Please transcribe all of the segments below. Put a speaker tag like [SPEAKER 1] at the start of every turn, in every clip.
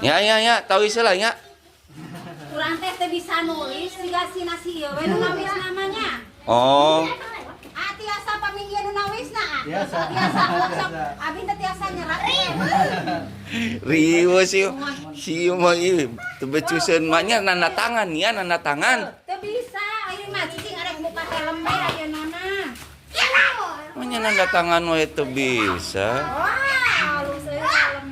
[SPEAKER 1] Ya, tahu istilah ya.
[SPEAKER 2] Kurang teh bisa nulis dikasih nasi ya, we nulis namanya.
[SPEAKER 1] Oh.
[SPEAKER 2] Tiasa paminggian nunawisna.
[SPEAKER 3] Tiasa.
[SPEAKER 2] Abin teh tiasa nyerat.
[SPEAKER 1] Riwo si mah ieu teu becuseun mah nya nanda tangan ya, nanda tangan.
[SPEAKER 2] Teu bisa, ieu mah cicing arek buka helm we ayeunana.
[SPEAKER 1] Mah nya nanda tangan we teu bisa.
[SPEAKER 2] Wah, halus euy helm.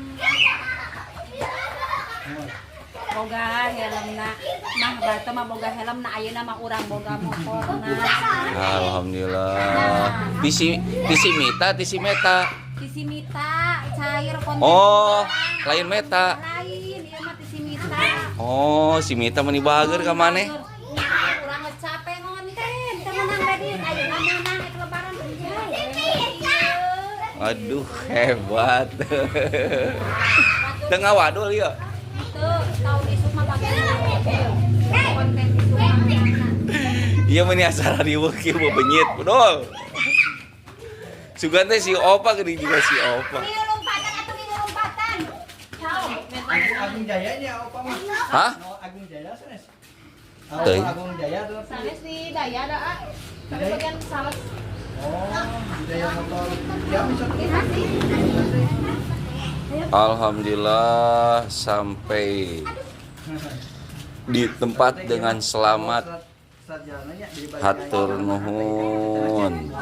[SPEAKER 2] Boga helmna mah batu mah boga helmna ayeuna mah urang boga motorna.
[SPEAKER 1] Alhamdulillah. Tisi Mita, Tisi Meta.
[SPEAKER 2] Tisi Mita cair konten.
[SPEAKER 1] Oh, lain Meta.
[SPEAKER 2] Lain, ieu mah Tisi Mita.
[SPEAKER 1] Oh, si Mita meni bager ka maneh.
[SPEAKER 2] Urang capek ngonten, teu meunang da dieu ayeuna meunang ek lebaran teh.
[SPEAKER 1] Aduh, hebat. Teu ngawadul ieu.
[SPEAKER 2] Tuh, tahun isuk mah pake konten isuk mah.
[SPEAKER 1] Iya meni acara riweuh kieu bebenyit, dol. Sugan teh si Opa geuning juga si Opa.
[SPEAKER 2] Ini lompatan atau ini lompatan?
[SPEAKER 3] Agung Jaya nya apa mah?
[SPEAKER 1] Hah?
[SPEAKER 3] Agung Jaya sanes.
[SPEAKER 1] Teuing.
[SPEAKER 3] Agung Jaya tuh.
[SPEAKER 2] Sanes di daya da. Tapi bagian sales.
[SPEAKER 3] Oh, Jaya motor. Ya bisa
[SPEAKER 1] Alhamdulillah sampai di tempat dengan selamat. Hatur nuhun.